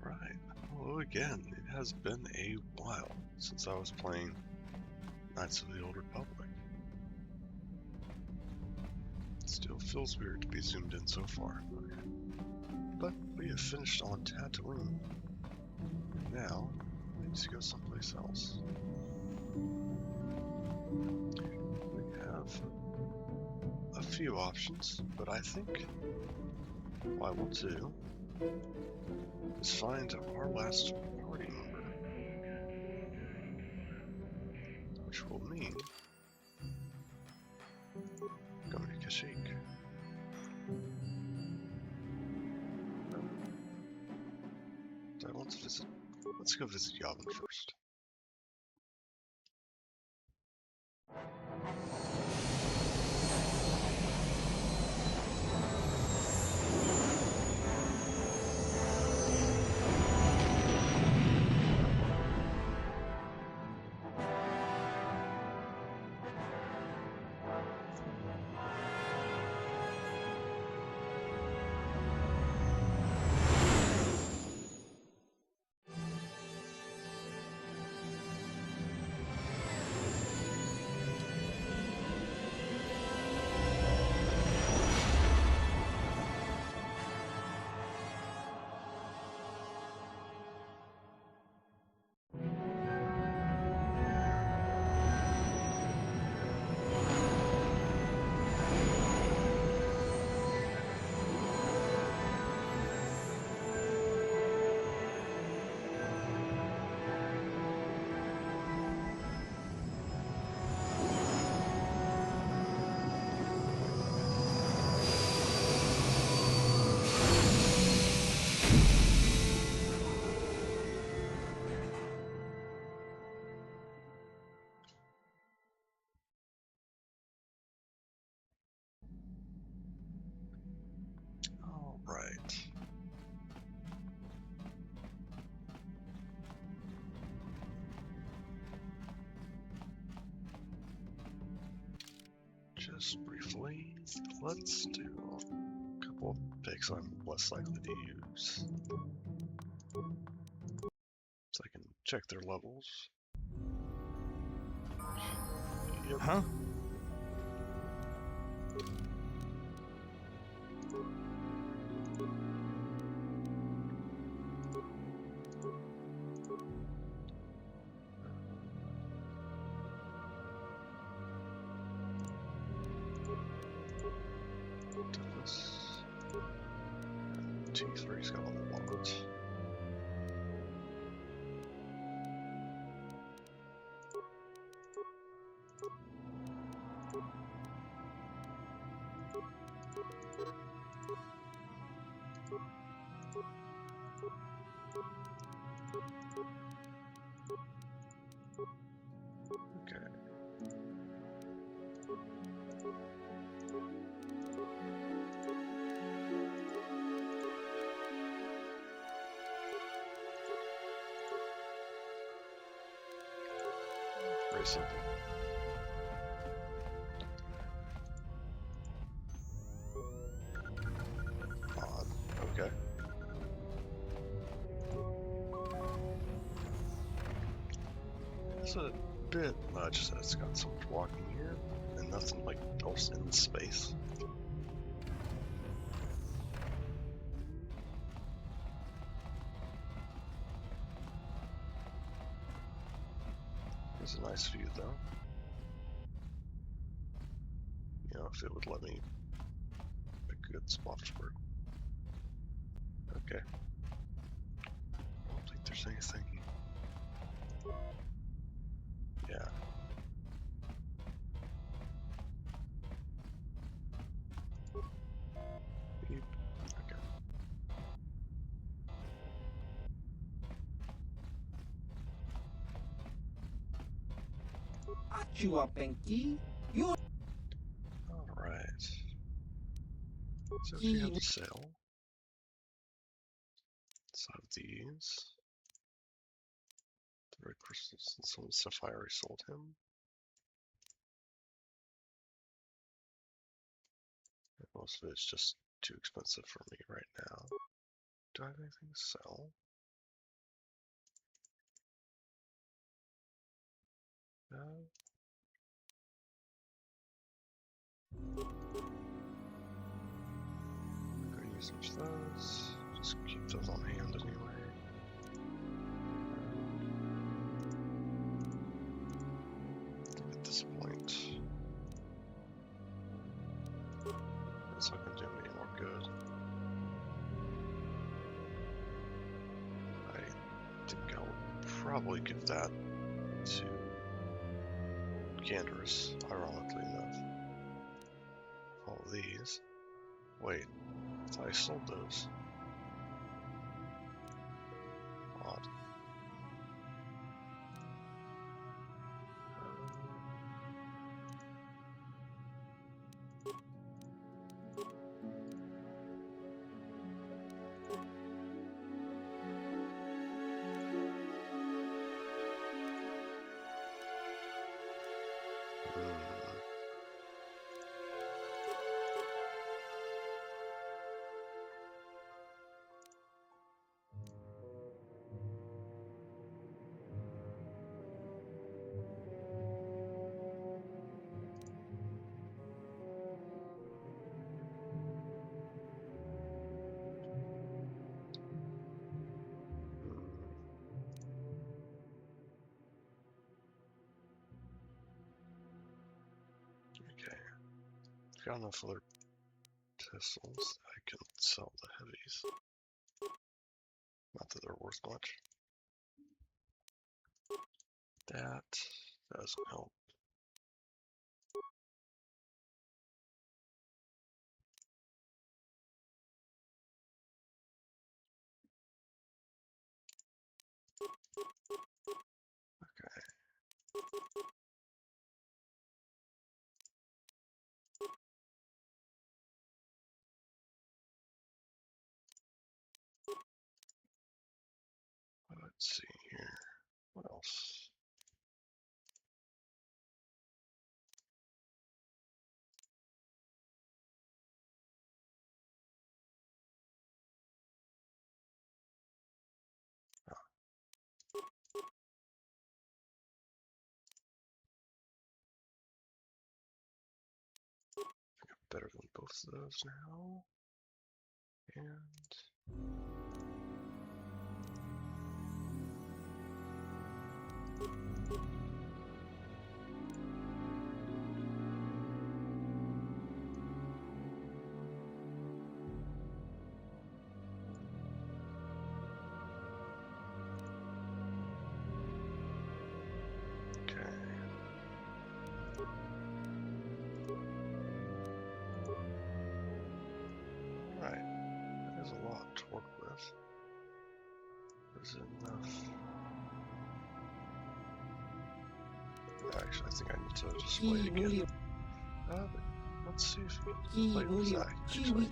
Right. Hello again. It has been a while since I was playing Knights of the Old Republic. It still feels weird to be zoomed in so far. But we have finished on Tatooine. Now, we need to go someplace else. We have a few options, but I think what I will do is find our last party member, which will mean going to Kashyyyk. Do I want to visit? Let's go visit Yavin first. All right. Just briefly, let's do a couple of picks I'm less likely to use, so I can check their levels. Yep. Huh? T3's got a lot. Okay. Very simple. Odd. Okay. It's a bit much that it's got so much walking here and nothing like else in the space. It's a nice view though. You know, if it would let me pick a good spot for it. Okay. I don't think there's anything. Yeah. Beep. Okay. Alright. So if you have to sell, let's have these. The red crystals and some of the stuff I already sold him. And most of it's just too expensive for me right now. Do I have anything to sell? Go use those. Just keep those on hand anyway. At this point, that's not going to do me any more good. I think I'll probably give that to Canderous, ironically enough. All these. Wait, I thought I sold those. Odd. Okay, got enough other pistols. I can sell the heavies. Not that they're worth much. That doesn't help. Okay. Let's see here. What else? Better than both of those now. And okay. Right. That is a lot to work with. Is it enough? Actually, I think I need to just wait again. But let's see if we can play with Zach, actually.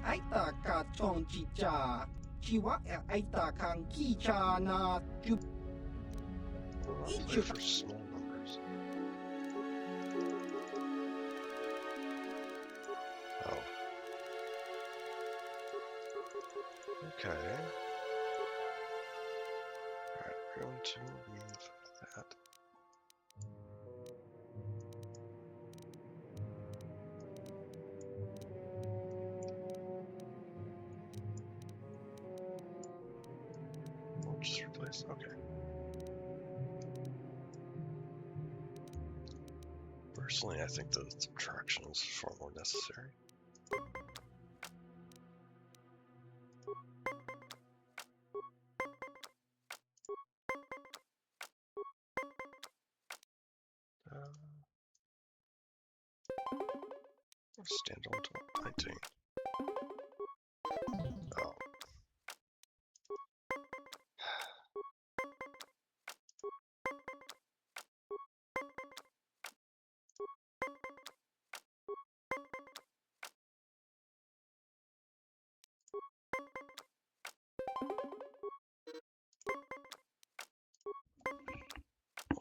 Well, I'll play for small numbers. Oh. Okay. Alright, we're going to move that. We'll just replace, okay. Personally, I think the subtraction is far more necessary. Stand on top, 19. Oh. Well,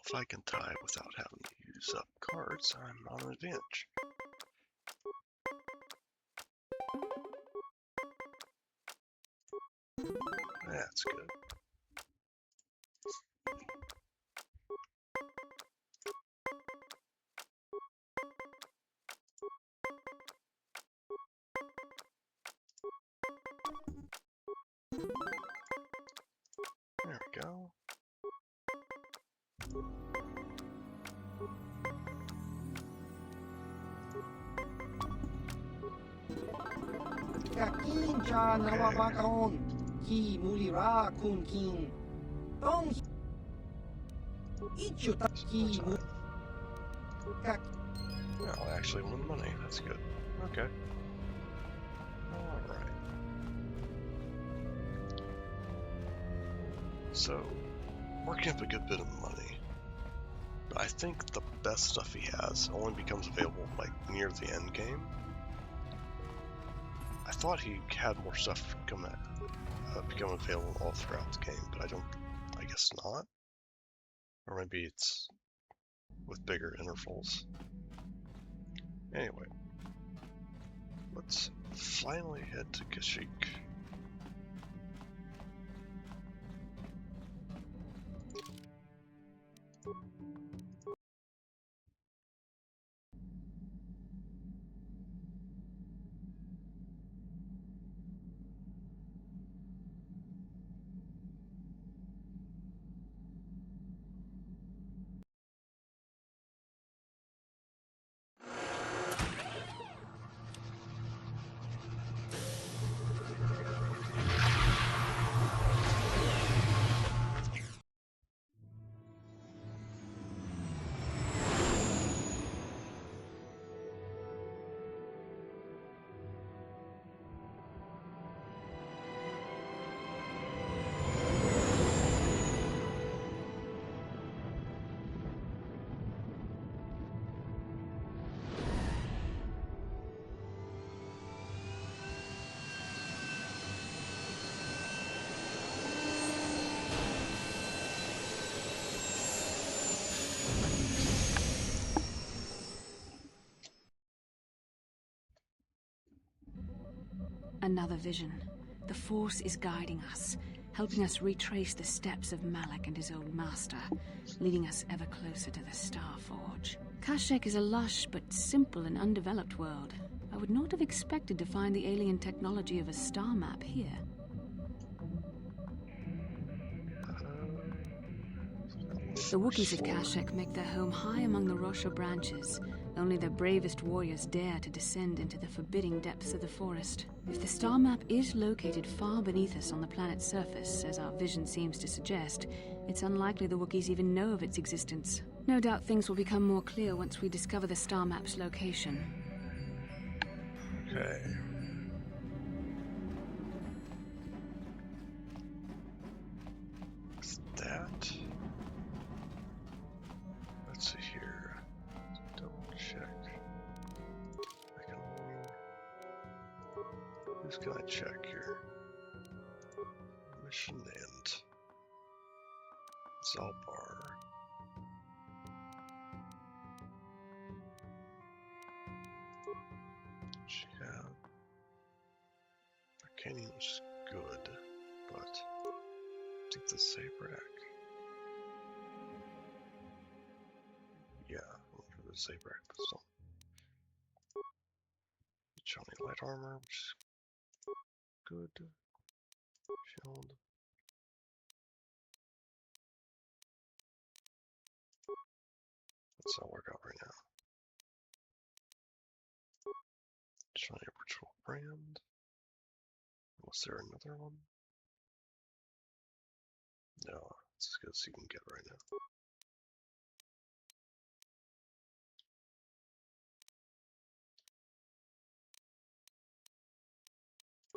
if I can tie without having to use up cards, I'm on an advantage. That's good. Yeah, I'll actually win money. That's good. Okay. Alright. So, working up a good bit of money. But I think the best stuff he has only becomes available like near the end game. I thought he had more stuff become available all throughout the game, but I guess not. Or maybe it's with bigger intervals. Anyway, let's finally head to Kashyyyk. Another vision. The Force is guiding us, helping us retrace the steps of Malak and his old master, leading us ever closer to the Star Forge. Kashyyyk is a lush but simple and undeveloped world. I would not have expected to find the alien technology of a star map here. The Wookiees of Kashyyyk make their home high among the Rosha branches. Only their bravest warriors dare to descend into the forbidding depths of the forest. If the star map is located far beneath us on the planet's surface, as our vision seems to suggest, it's unlikely the Wookiees even know of its existence. No doubt things will become more clear once we discover the star map's location. Okay. What's that? Let's see here. Double check. I can only... Who's can I check here? Mission and Zaalbar. Yeah. Arcanium is good, but I think the Zabrak. Yeah, I'll look for the Zabrak pistol. Johnny light armor, which is good. Shield. That's not work out right now. Johnny ritual brand. Was there another one? No, it's as good as you can get right now.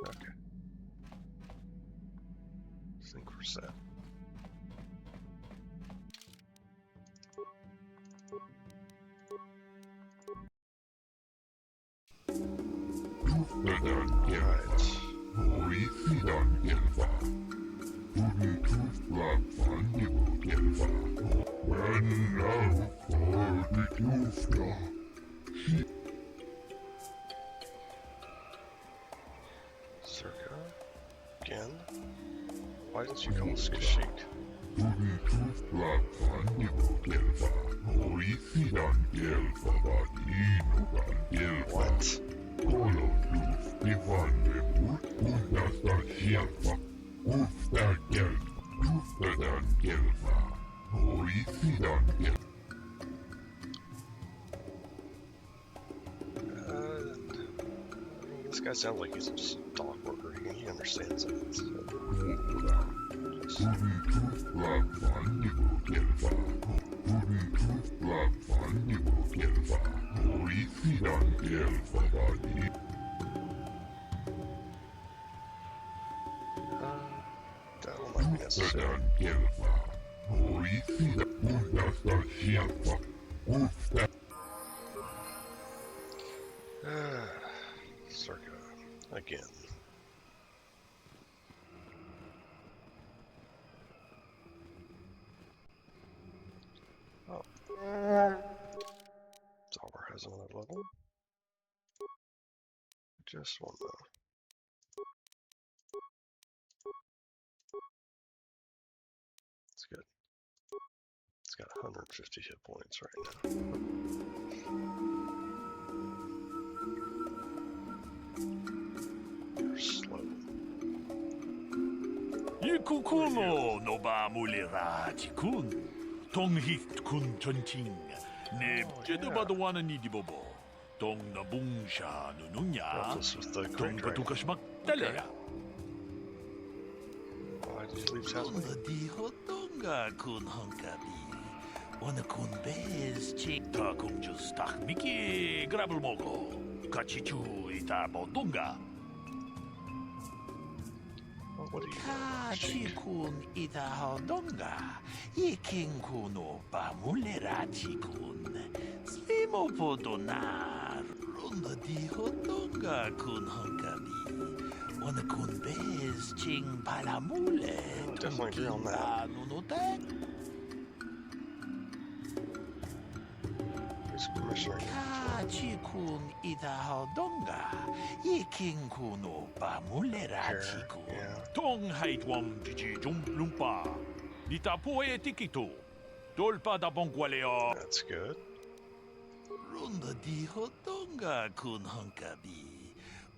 Okay. I think we're set. Czerka? Again? Why didn't you come with Kashyyyk? What? This guy sounds like he's a stock worker. He understands it. So that will not be necessary. Czerka again. Oh. Zaalbar has another level. Just one though. It's good. It's got 150 hit points right now. You're slow. Ikukuno no ba mulira tikun. Tonghit kun chonting. Ne jedabadwana ni dibobo. Tong nabungsha nununya. Helpless with the Tong great dragon. patukashmak talea. Why did you leave Tasmania? Tonga di hotonga kun honkabi. Ona kun bez ching ta kung just tak miki grabel moko. Kachichu ita bodunga. Well, what do you know? Kachikun ita hodonga. Iking kuno pa mulera chikun. Slimo podonar. Runda di hodonga kun honkabi. Ona kun bez ching palamule. Definitely agree on that. Nunotek. Who's commissioner? Kachikun ita hodonga. Iking kuno pa mulera Here, chikun. yeah. Tong haitwam jiji jumplumpa. Nita poe tikito. Tolpa da bongwaleo. That's good. Runda di hodonga kun honkabi.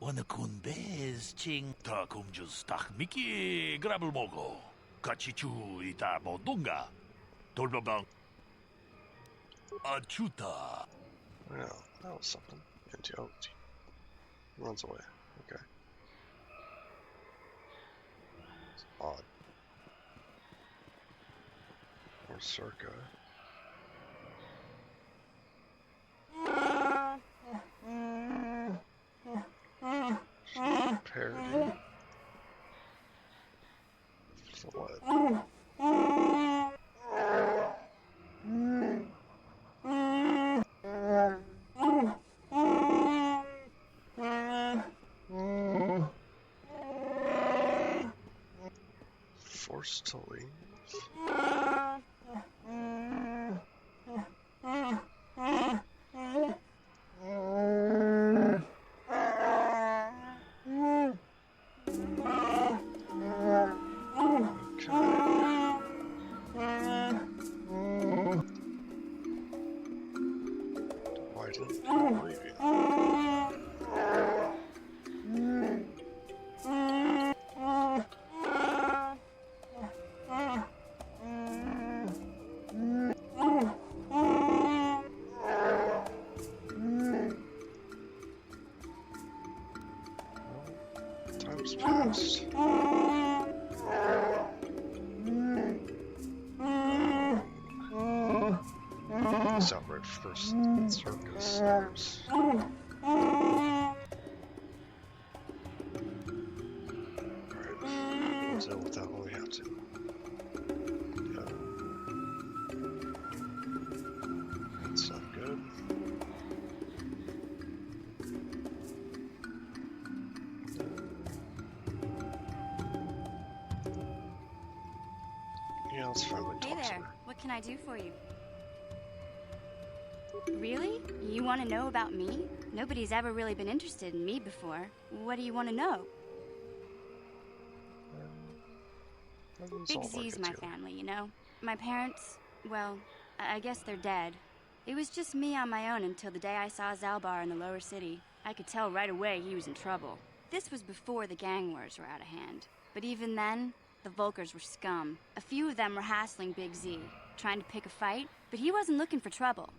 Ona kun bez ching ta kum just tak miki grabel mogo. Kachichu ita bodunga. Tolpa bang. Achuta. Yeah, that was something. Into oh, he runs away. Okay. It's odd. Or Czerka. Parody. For what? Forced to leave? Why didn't you leave you? Time's passed. Zaalbar first circus. Alright, we'll deal with that when we have to. Yeah. That's not good. Yeah, let's finally Hey talk to there, her. what can I do for you? Really? You want to know about me? Nobody's ever really been interested in me before. What do you want to know? Big Z's my family, you know? My parents, well, I guess they're dead. It was just me on my own until the day I saw Zaalbar in the lower city. I could tell right away he was in trouble. This was before the gang wars were out of hand. But even then, the Volkers were scum. A few of them were hassling Big Z, trying to pick a fight, but he wasn't looking for trouble.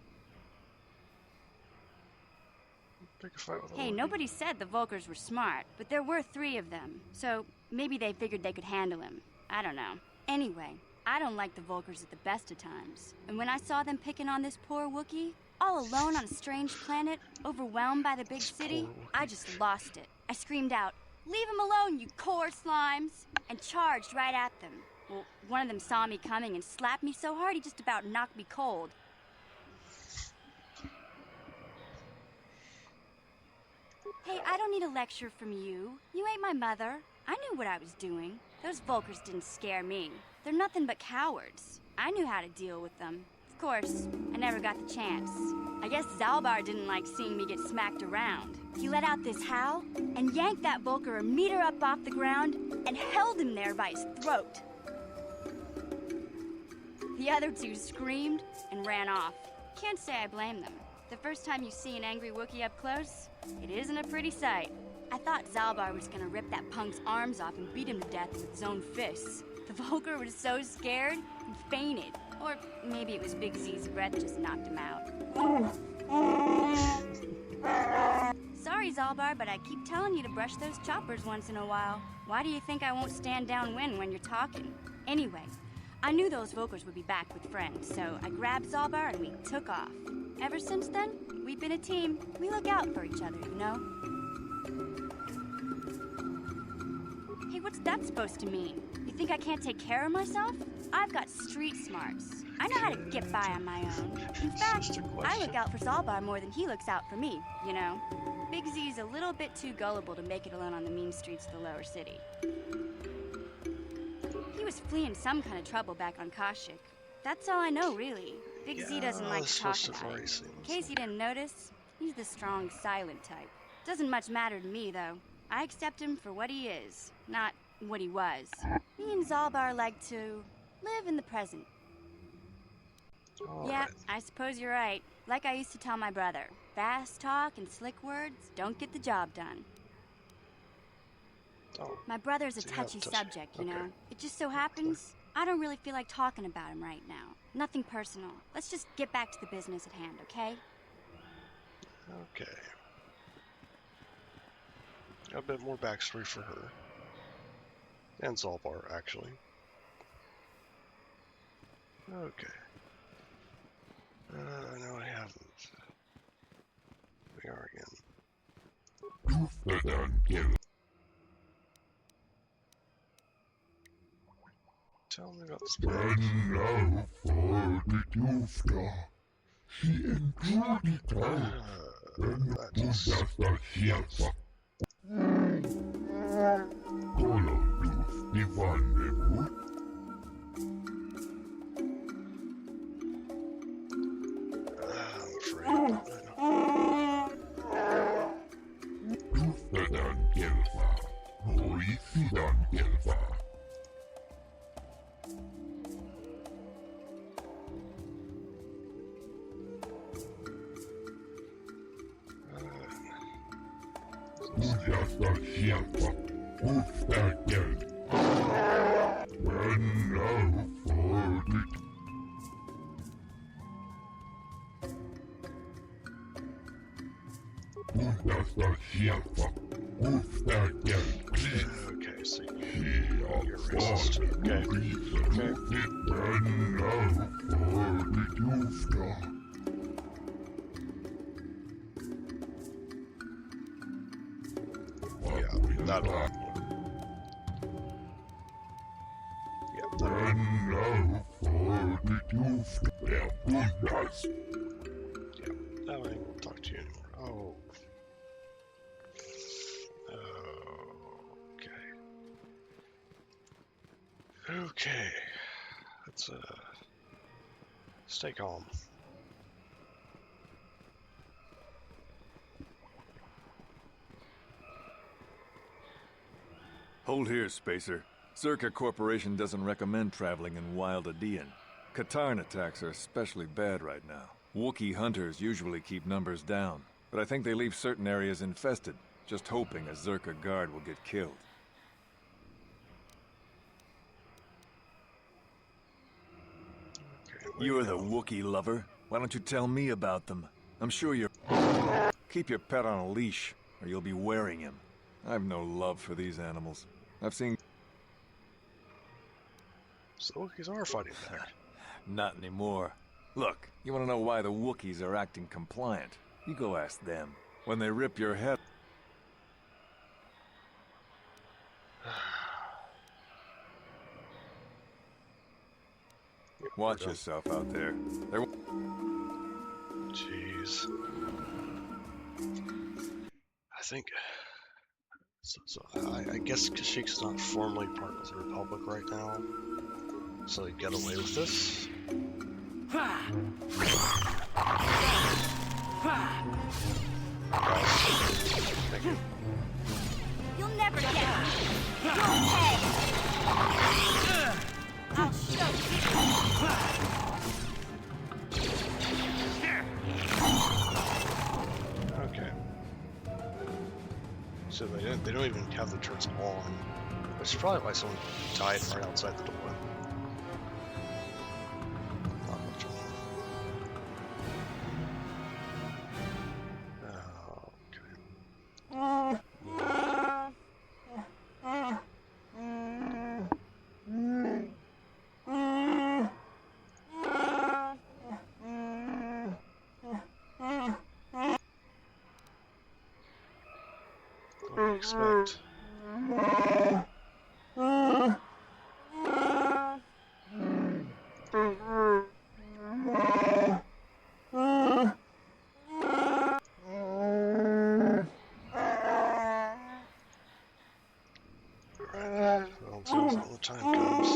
Pick a fight with a Hey, Wookiee. nobody said the Volkers were smart, but there were 3 of them, so maybe they figured they could handle him. I don't know. Anyway, I don't like the Volkers at the best of times. And when I saw them picking on this poor Wookiee, all alone on a strange planet, overwhelmed by the big city, I just lost it. I screamed out, "Leave him alone, you KotOR slimes!" and charged right at them. Well, one of them saw me coming and slapped me so hard he just about knocked me cold. Hey, I don't need a lecture from you. You ain't my mother. I knew what I was doing. Those Volkers didn't scare me. They're nothing but cowards. I knew how to deal with them. Of course, I never got the chance. I guess Zaalbar didn't like seeing me get smacked around. He let out this howl and yanked that Volker a meter up off the ground and held him there by his throat. The other 2 screamed and ran off. Can't say I blame them. The first time you see an angry Wookiee up close, it isn't a pretty sight. I thought Zaalbar was gonna rip that punk's arms off and beat him to death with his own fists. The Volker was so scared, he fainted. Or maybe it was Big Z's breath just knocked him out. Sorry, Zaalbar, but I keep telling you to brush those choppers once in a while. Why do you think I won't stand downwind when you're talking? Anyway, I knew those Volkers would be back with friends, so I grabbed Zaalbar and we took off. Ever since then, we've been a team. We look out for each other, you know? Hey, what's that supposed to mean? You think I can't take care of myself? I've got street smarts. I know how to get by on my own. In fact, I look out for Zaalbar more than he looks out for me, you know? Big Z's a little bit too gullible to make it alone on the mean streets of the lower city. He was fleeing some kind of trouble back on Kashyyyk. That's all I know, really. Big Z doesn't like to talk about it. In case you didn't notice, he's the strong, silent type. Doesn't much matter to me, though. I accept him for what he is, not what he was. Me and Zaalbar like to live in the present. Yeah, I suppose you're right. Like I used to tell my brother, fast talk and slick words don't get the job done. Oh, My brother's a touchy subject, you know. It just so happens I don't really feel like talking about him right now. Nothing personal. Let's just get back to the business at hand, okay? okay. A bit more backstory for her. And Zaalbar, actually. Okay. No, I haven't. We are again. Tell me about this place. That just... I'm okay, so you're racist. Okay. Yeah, that one. Yeah, that one. Yeah, I won't talk to you anymore. Oh. Okay. Let's stay calm. Hold here, Spacer. Czerka Corporation doesn't recommend traveling in Wild Adean. Katarn attacks are especially bad right now. Wookiee hunters usually keep numbers down, but I think they leave certain areas infested, just hoping a Czerka guard will get killed. You're the Wookiee lover. Why don't you tell me about them? I'm sure you're... Keep your pet on a leash, or you'll be wearing him. I've no love for these animals. I've seen... So Wookiees are fighting back. Not anymore. Look, you want to know why the Wookiees are acting compliant? You go ask them. When they rip your head... Watch yourself out there. Jeez. I think... I guess Kashyyyk's not formally part of the Republic right now. So they get away with this. Thank you. You'll never get me. You'll pay. I'll show you. Okay. So they don't even have the turrets on. Which is probably why someone died right outside the door. Not much on. What do you expect? All the time comes.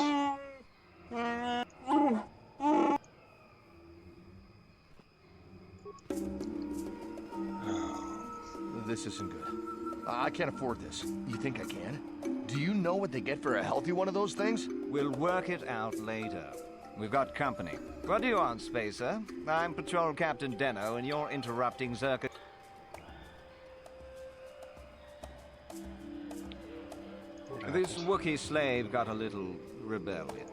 This isn't good. I can't afford this. You think I can? Do you know what they get for a healthy one of those things? We'll work it out later. We've got company. What do you want, Spacer? I'm Patrol Captain Deno, and you're interrupting Czerka. This Wookiee slave got a little rebellious.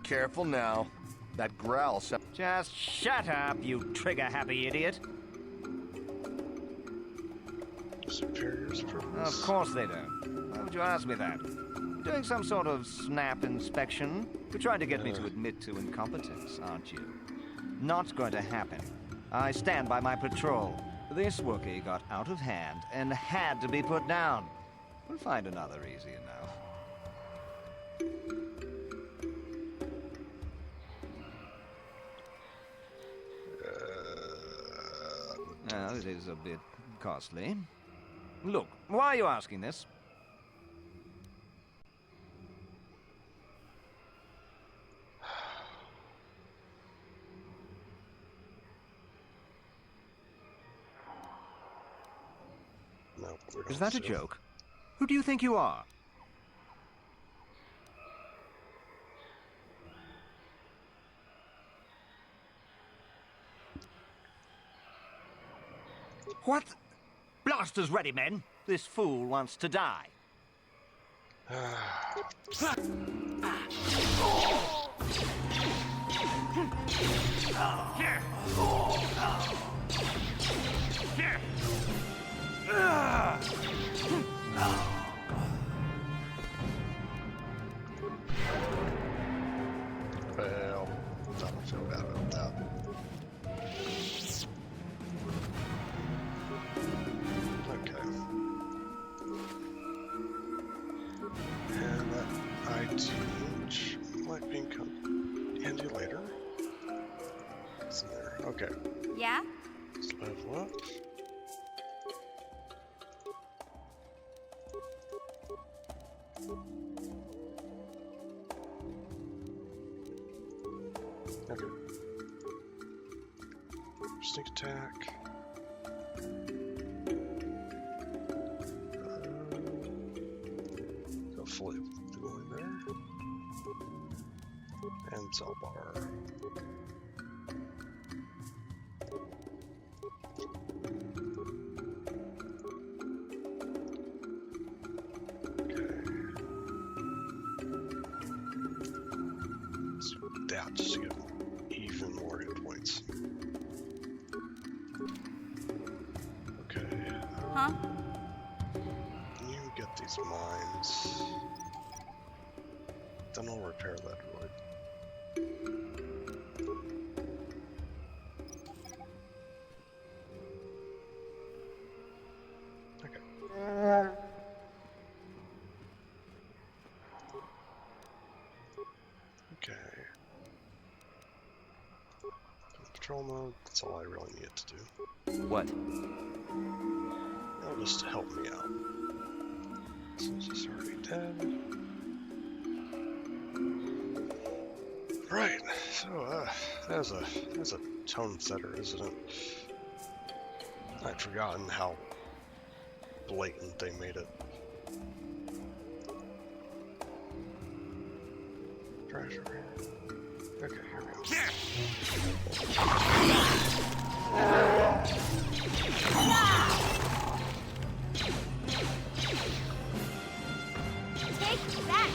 Careful now. That growl sounds... Just shut up, you trigger-happy idiot. Superior's purpose. Of course they don't. Why would you ask me that? Doing some sort of snap inspection? You're trying to get me to admit to incompetence, aren't you? Not going to happen. I stand by my patrol. This Wookiee got out of hand and had to be put down. We'll find another easy enough. Well, it is a bit costly. Look, why are you asking this? No, Is that a joke? Who do you think you are? What? Blasters ready, men. This fool wants to die. Well, I don't feel bad about that. Okay. And that ID, which might be handy later. It's in there. Okay. Yeah? Let's level up. Okay. Sneak attack. Go fully going there. And Zaalbar. stats to get even more hit points. Okay. Huh? You get these mines. Then I'll repair that droid. Okay. Okay. Patrol mode, that's all I really need to do. What? It'll just help me out. So this is already dead. Right, so there's a tone setter, isn't it? I'd forgotten how blatant they made it. Treasure. Okay, here we go. Take that!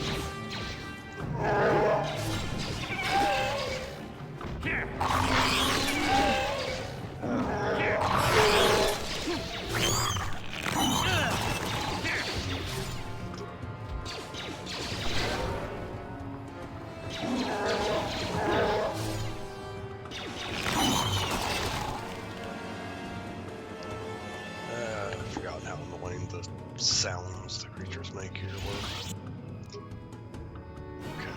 I've forgotten how annoying the sounds the creatures make here were. Okay.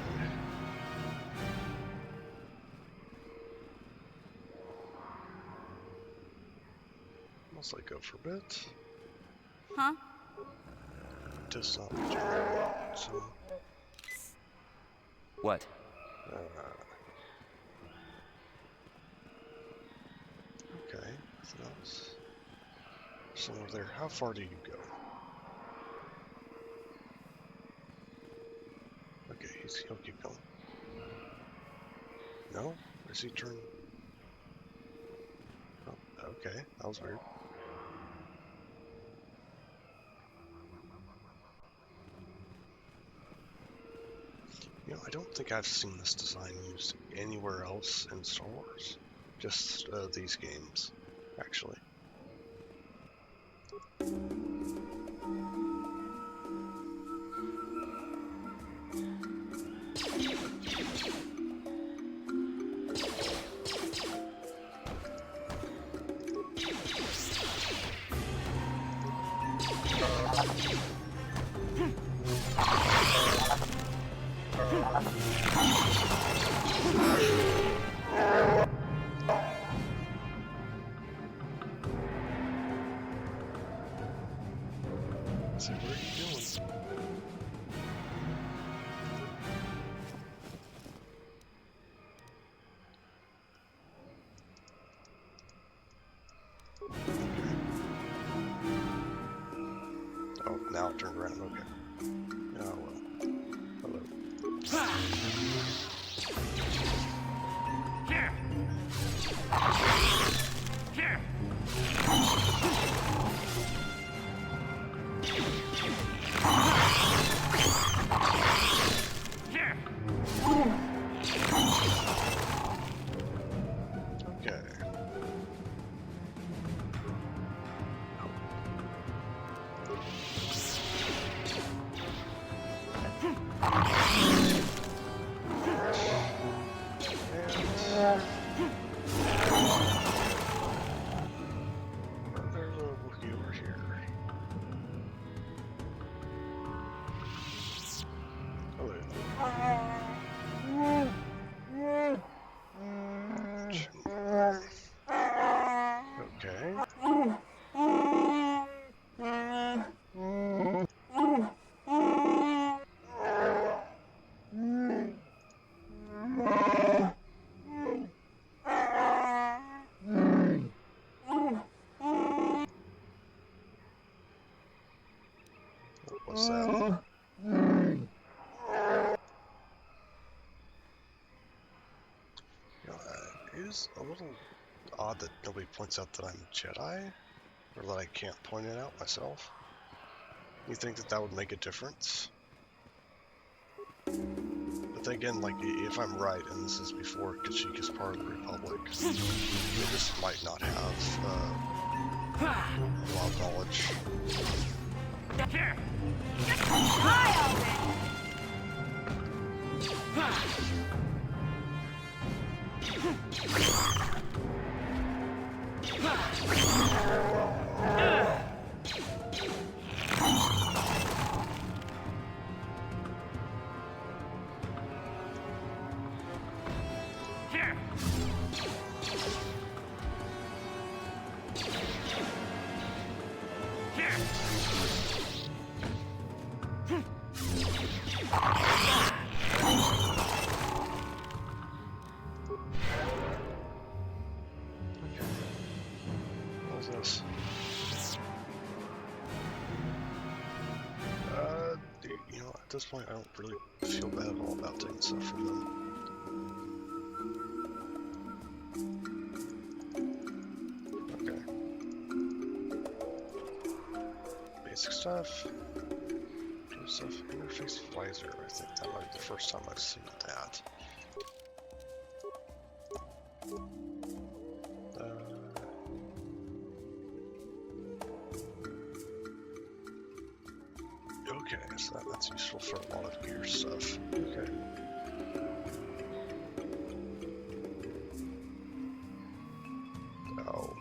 Must I go for a bit? Huh? Does not regenerate, so... What? Okay, so that's somewhere there. How far do you go? Okay, he'll keep going. No? Is he turning? Oh, okay, that was weird. You know, I don't think I've seen this design used anywhere else in Star Wars. Just these games, actually. So what are you doing? Oh, now it turned around. Okay. Oh well. Hello. Okay. There's a Wookiee over here. Hello. Okay. What's that? You know, it is a little odd that nobody points out that I'm Jedi, or that I can't point it out myself. You think that that would make a difference? But then again, like, if I'm right, and this is before Kashyyyk is part of the Republic, they just might not have a lot of knowledge. This. You know, at this point, I don't really feel bad at all about taking stuff from them. Okay. Basic stuff. Stuff. Interface visor. I think that might be the first time I've seen that. Okay, so that's useful for a lot of gear stuff. Okay. Oh.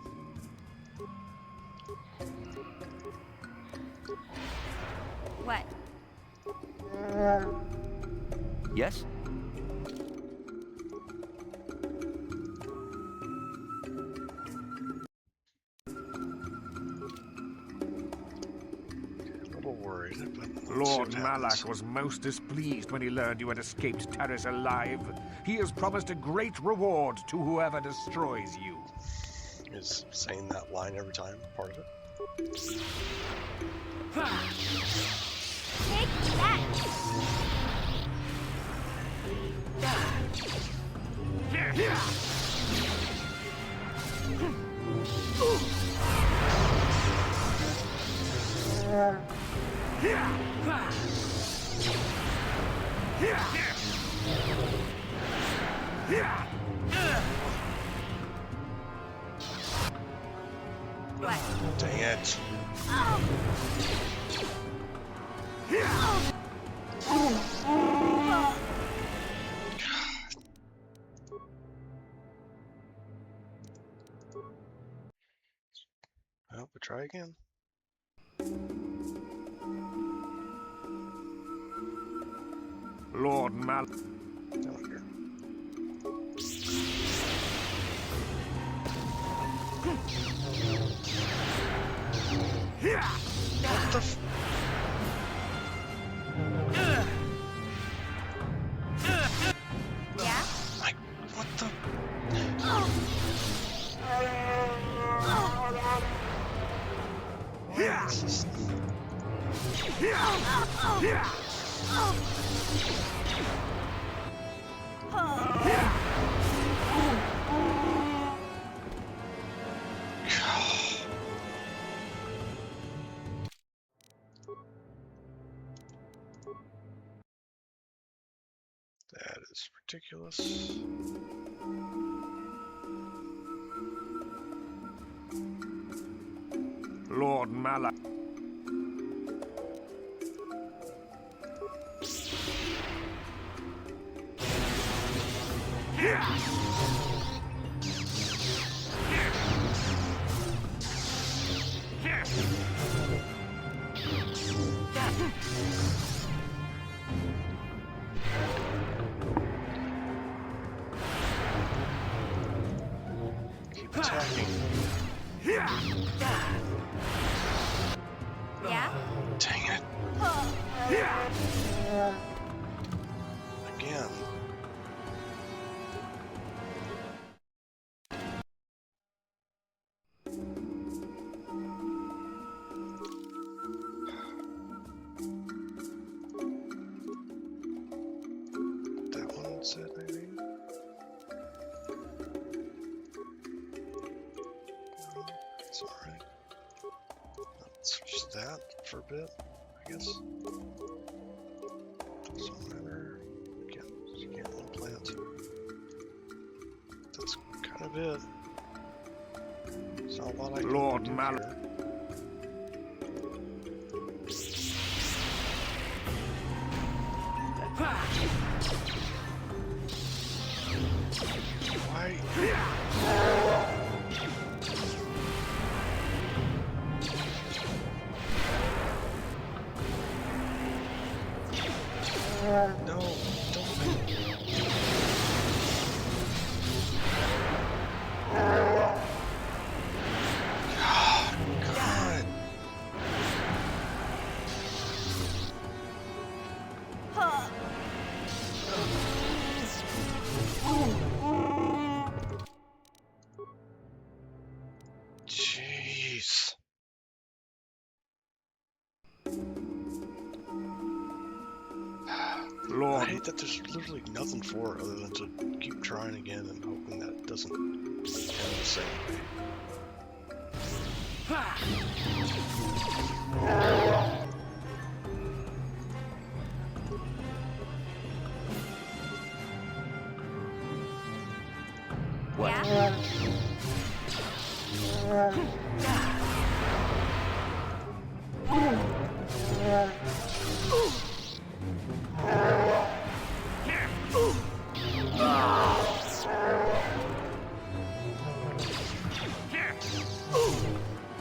What? Yes? Lord Malak was most displeased when he learned you had escaped Terrace alive. He has promised a great reward to whoever destroys you. Is saying that line every time part of it? Take that! What? Dang it. Well, we try again. Lord Mal. Down here. What the f- Yeah? Like, what the? What is this? That is ridiculous. Lord Malak. Keep attacking. Yeah? Dang it. Again. That one's it, maybe? It's alright. Let's switch that for a bit, I guess. Doesn't matter. Again, bit. It's not a lot I can Lord do Mal- here. Why? No, don't. God. Jeez. I Lord, hate that there's literally nothing for it other than to keep trying again and hoping that it doesn't end the same way.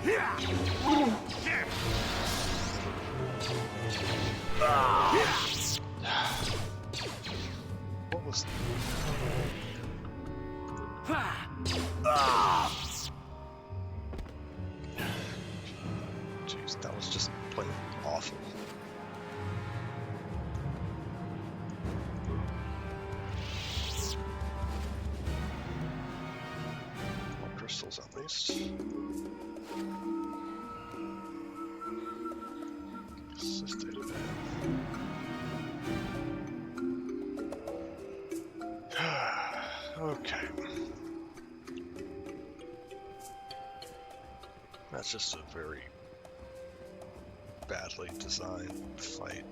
Yeah? What was... Jeez, that was just plain awful. More crystals at least. Assisted okay. That's just a very badly designed fight.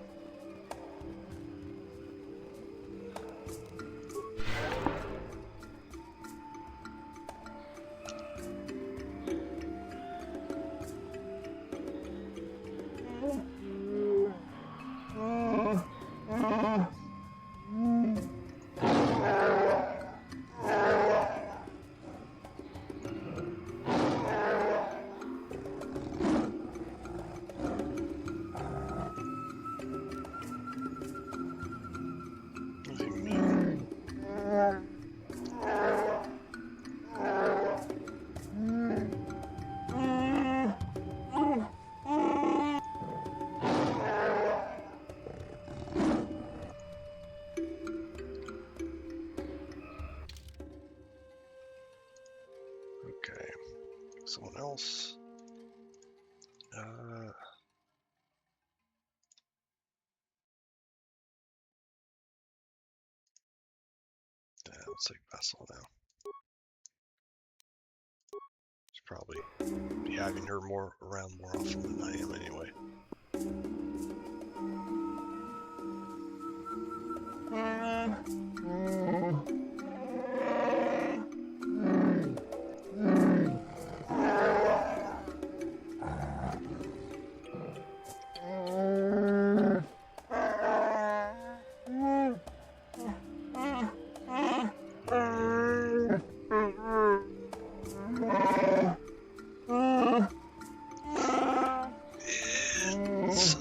Nothing mean. Okay, someone else. Yeah, let's take Vessel now. Should probably be having her around more often than I am anyway. It's a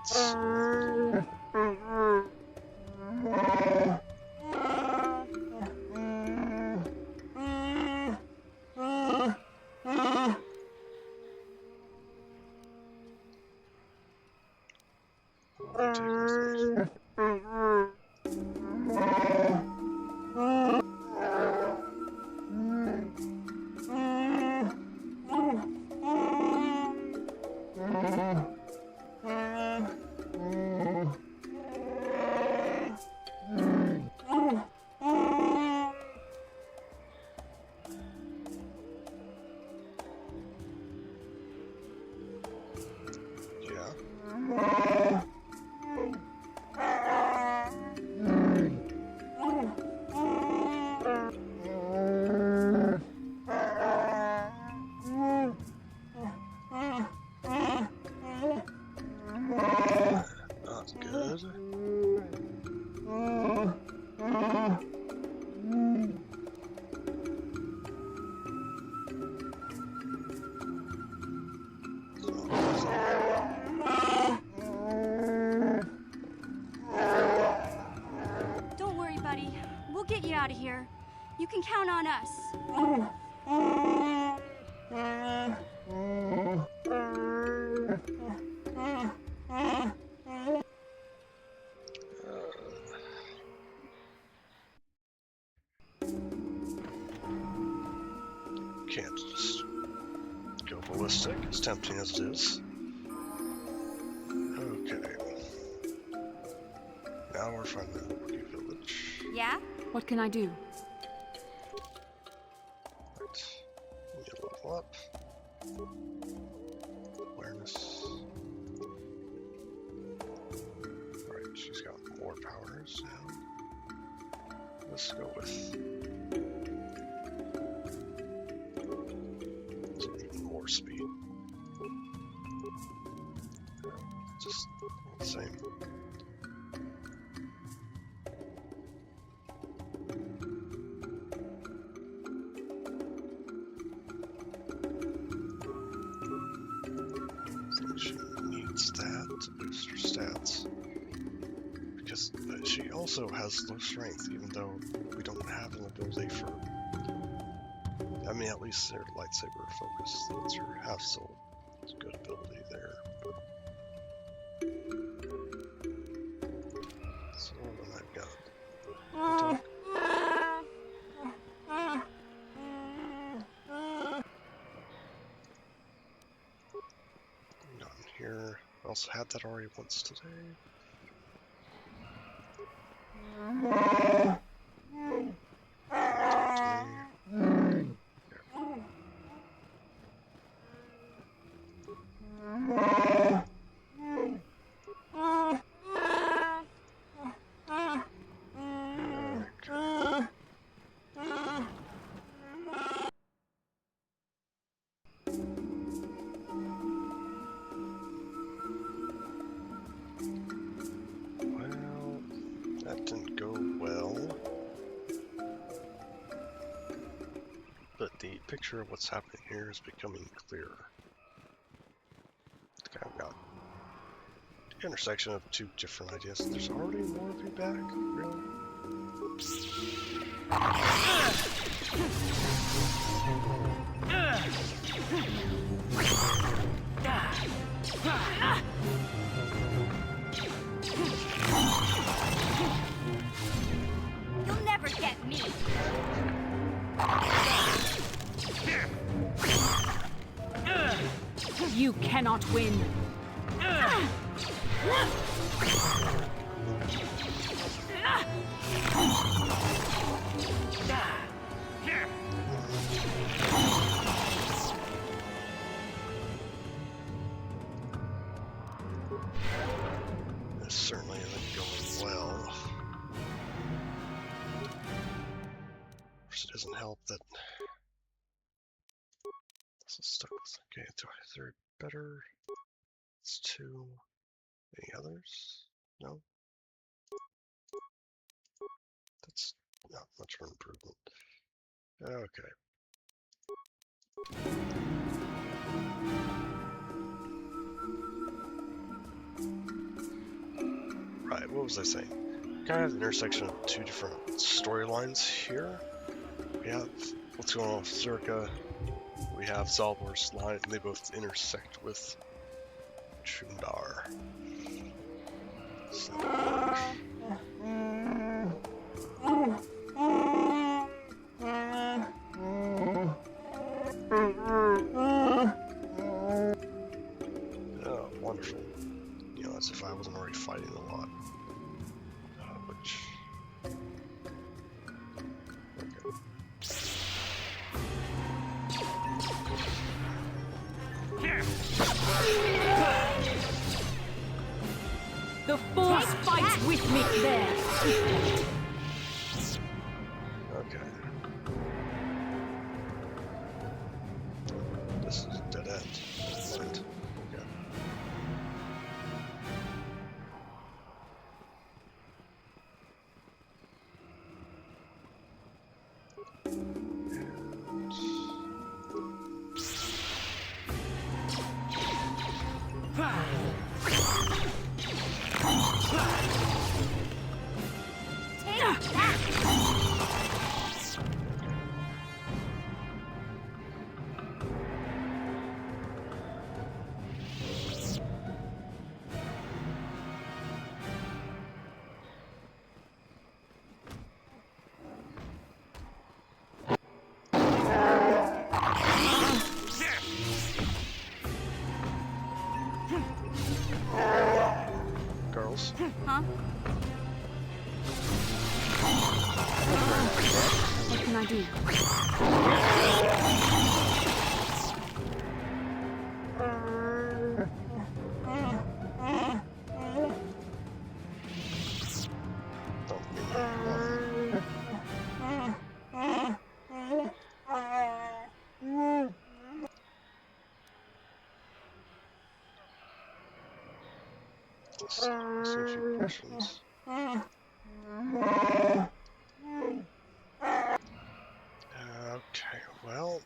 let's... Not good. Don't worry, buddy. We'll get you out of here. You can count on us. Can't just go ballistic, as tempting as it is. Okay. Now we're finding the Wookiee village. Yeah? What can I do? Right. We need to level up. Awareness. Alright, she's got more powers now. Let's go with even more speed. Just the same. So she needs that to boost her stats. Because she also has low strength, even though we don't have an ability for... I mean, at least their lightsaber focus, that's her half soul. It's a good ability there. So then I've got... Down here. I also had that already once today. Talk to me. Well, that didn't go well. But the picture of what's happening here is becoming clearer. It's kind of got the intersection of two different ideas. There's already more of you back? Really? You'll never get me. You cannot win. This certainly isn't going well. Of course, it doesn't help that this is stuck with. Okay, is there better? It's two. Any others? No? That's not much of an improvement. Okay. what was I saying? Kind of the intersection of two different storylines here. We have what's going on with Czerka. We have Zaalbar's line, and they both intersect with Chundar. So, oh, wonderful. You know, as if I wasn't already fighting a lot. Which... Okay. The Force fights with me there. Okay. This is a dead end. Right. Okay. Girls. Huh? What can I do? Don't be like, let's ask a few questions. Okay, well,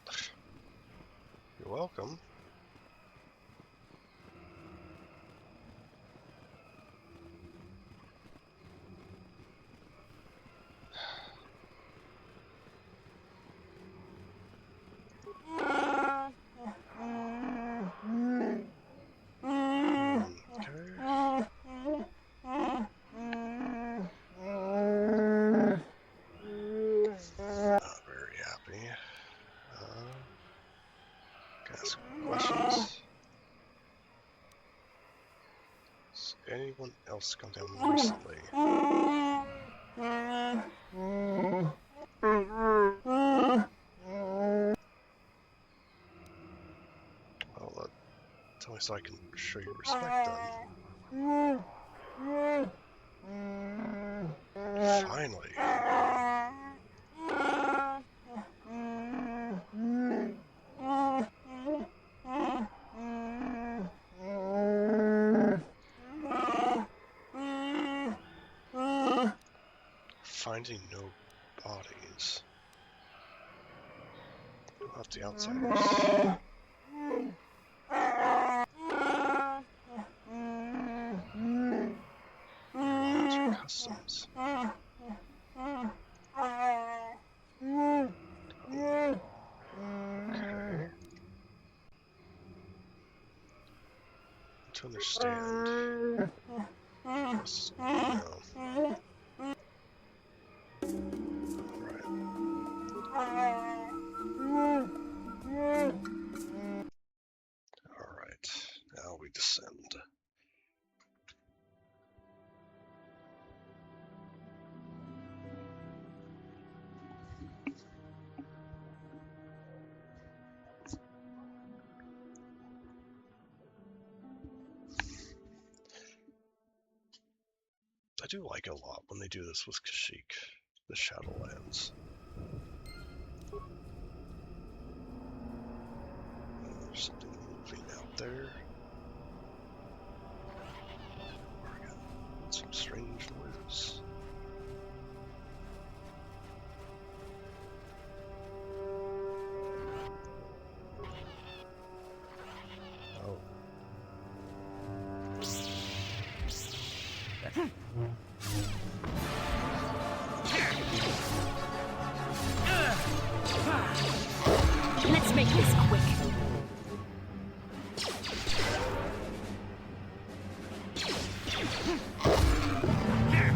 you're welcome. Not very happy. Can I ask questions? Has anyone else come down recently? Well, tell me so I can show you respect then. Finally. Finding no bodies. What about the outsiders? What's your customs? Okay. To understand. Yes, no. Alright, now we descend. I do like it a lot when they do this with Kashyyyk, the Shadowlands. There's something moving out there. Some strange noises. Oh. Let's make this quick. There.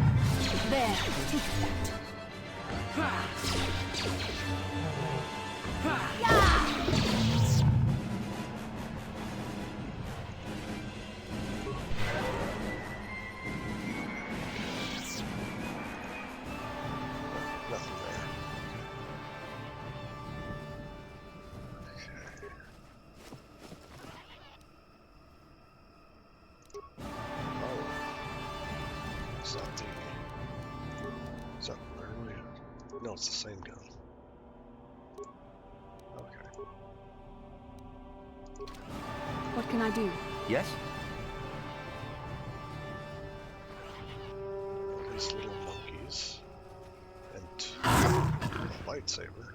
Nothing there. Is that the... Is that where we are? No, it's the same gun. Okay. What can I do? Yes? These little monkeys. And a lightsaber.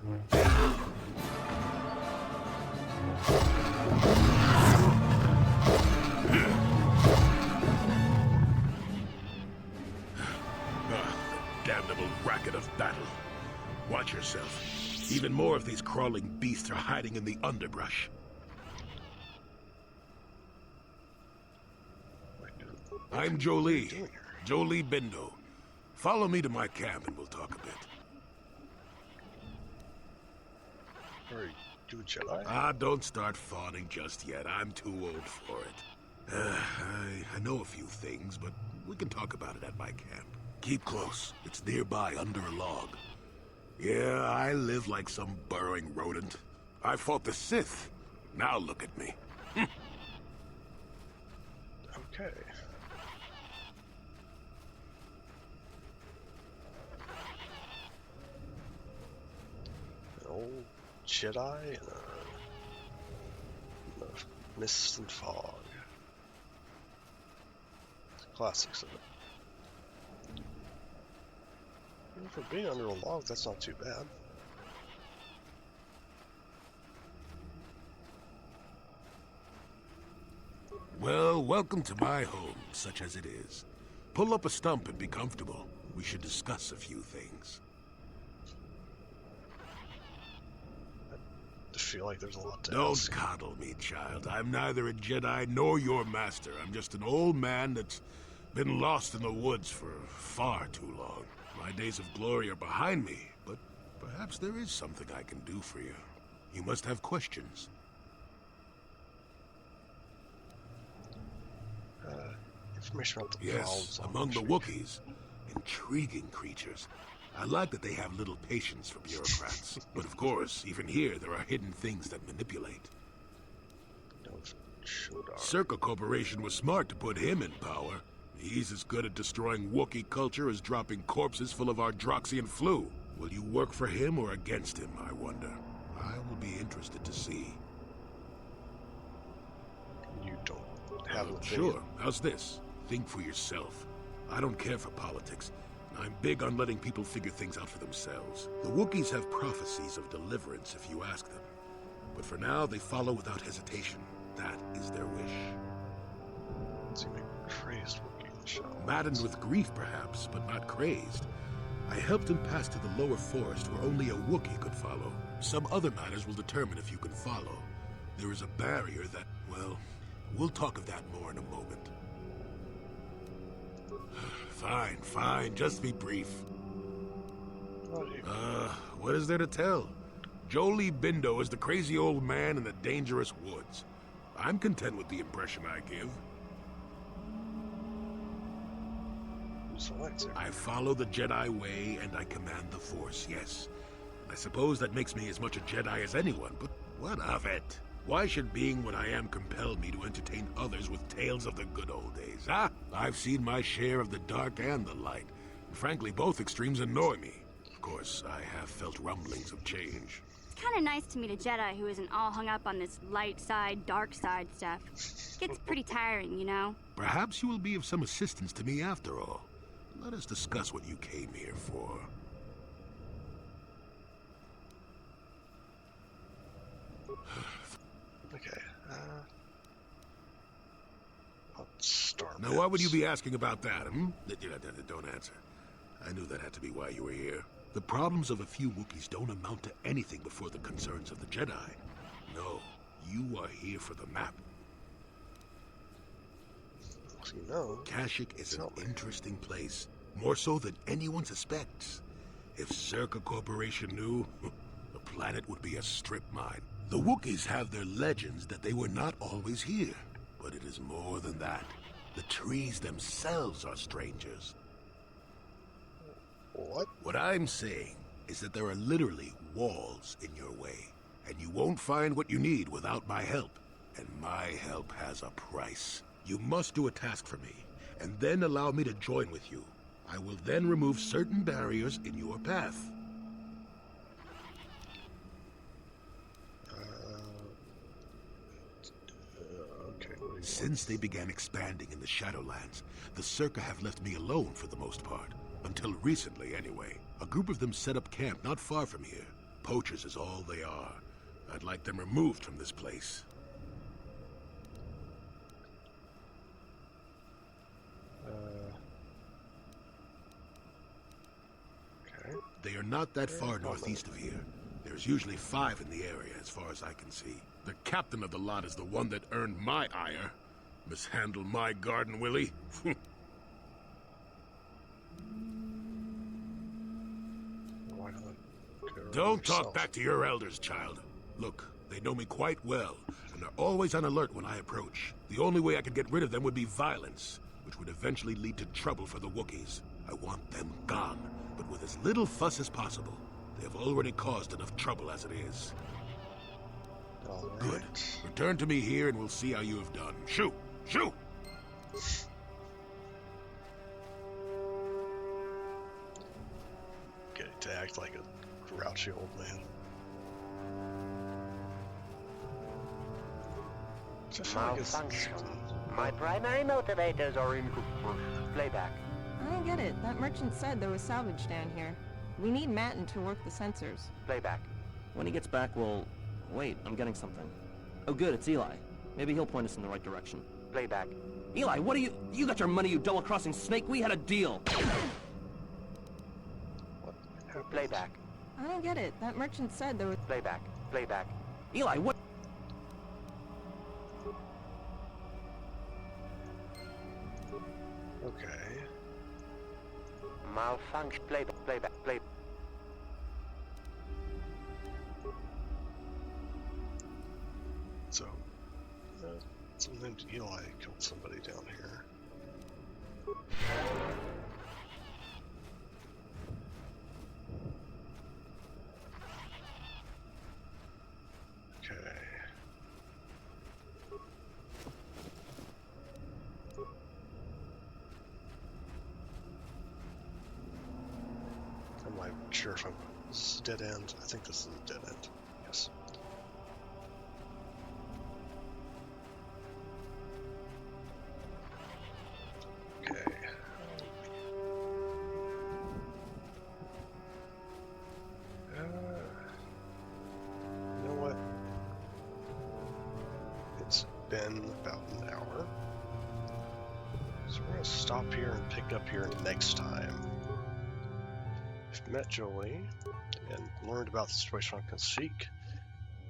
The damnable racket of battle. Watch yourself. Even more of these crawling beasts are hiding in the underbrush. I'm Jolie. Jolie Bindo. Follow me to my camp and we'll talk a bit. Are you a Jedi? Ah, don't start fawning just yet. I'm too old for it. I know a few things, but we can talk about it at my camp. Keep close. It's nearby under a log. Yeah, I live like some burrowing rodent. I fought the Sith. Now look at me. Okay. An old Jedi and a mist and fog. Classics of it. For being under a log, that's not too bad. Well, welcome to my home, such as it is. Pull up a stump and be comfortable. We should discuss a few things. I feel like there's a lot to Don't ask. coddle me, child. I'm neither a Jedi nor your master. I'm just an old man that's been lost in the woods for far too long. My days of glory are behind me, but perhaps there is something I can do for you. You must have questions. Information about the Yes, Vowels among the tree. Wookiees. Intriguing creatures. I like that they have little patience for bureaucrats. But of course, even here, there are hidden things that manipulate. Czerka Corporation was smart to put him in power. He's as good at destroying Wookiee culture as dropping corpses full of our Droxian flu. Will you work for him or against him, I wonder? I will be interested to see. You don't have an opinion. Sure. How's this? Think for yourself. I don't care for politics. I'm big on letting people figure things out for themselves. The Wookiees have prophecies of deliverance if you ask them. But for now, they follow without hesitation. That is their wish. Seem like crazed Wookiee in the show. Maddened with grief, perhaps, but not crazed. I helped him pass to the lower forest where only a Wookiee could follow. Some other matters will determine if you can follow. There is a barrier that, well, we'll talk of that more in a moment. Fine, just be brief. What is there to tell? Jolie Bindo is the crazy old man in the dangerous woods. I'm content with the impression I give. I follow the Jedi way and I command the Force, yes. I suppose that makes me as much a Jedi as anyone, but what of it? Why should being what I am compel me to entertain others with tales of the good old days, huh? I've seen my share of the dark and the light. And frankly, both extremes annoy me. Of course, I have felt rumblings of change. It's kind of nice to meet a Jedi who isn't all hung up on this light side, dark side stuff. Gets pretty tiring, you know? Perhaps you will be of some assistance to me after all. Let us discuss what you came here for. Okay, I'll start. Now, why would you be asking about that, hmm? Don't answer. I knew that had to be why you were here. The problems of a few Wookiees don't amount to anything before the concerns of the Jedi. No, you are here for the map. So you know. Kashyyyk is an Tell me. interesting place, more so than anyone suspects. If Czerka Corporation knew, the planet would be a strip mine. The Wookiees have their legends that they were not always here, but it is more than that. The trees themselves are strangers. What? What I'm saying is that there are literally walls in your way, and you won't find what you need without my help. And my help has a price. You must do a task for me, and then allow me to join with you. I will then remove certain barriers in your path. Okay. Since they began expanding in the Shadowlands, the Czerka have left me alone for the most part. Until recently, anyway. A group of them set up camp not far from here. Poachers is all they are. I'd like them removed from this place. Okay. They are not that far northeast of here. There's usually 5 in the area, as far as I can see. The captain of the lot is the one that earned my ire. Mishandle my garden, Willie? Why not go Don't talk yourself? back to your elders, child. Look, they know me quite well, and are always on alert when I approach. The only way I could get rid of them would be violence, which would eventually lead to trouble for the Wookiees. I want them gone, but with as little fuss as possible. They have already caused enough trouble as it is. All right. Good. Return to me here and we'll see how you have done. Shoo! Shoo! Getting to act like a grouchy old man. Which I feel like is- Malfunction. My primary motivators are in playback. I don't get it. That merchant said there was salvage down here. We need Matin to work the sensors. Playback. When he gets back, we'll... Wait, I'm getting something. Oh good, it's Eli. Maybe he'll point us in the right direction. Playback. Eli, what are you... You got your money, you double-crossing snake! We had a deal! What happened? Playback. I don't get it. That merchant said there was... Playback. Playback. Eli, what... Okay. Malfunction. Playback. Playback. Play. So, someone named Eli killed somebody down here. Okay. I'm not sure if this is a dead end. I think this is a dead end. Yes. Okay. You know what? It's been about an hour. So we're going to stop here and pick up here next time. We've met Jolie and learned about the situation on Kashyyyk.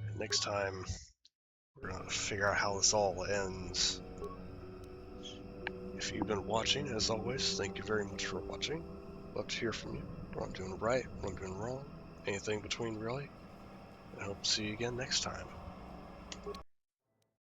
And next time, we're going to figure out how this all ends. If you've been watching, as always, thank you very much for watching. Love to hear from you. What I'm doing right, what I'm doing wrong, anything between really. And I hope to see you again next time.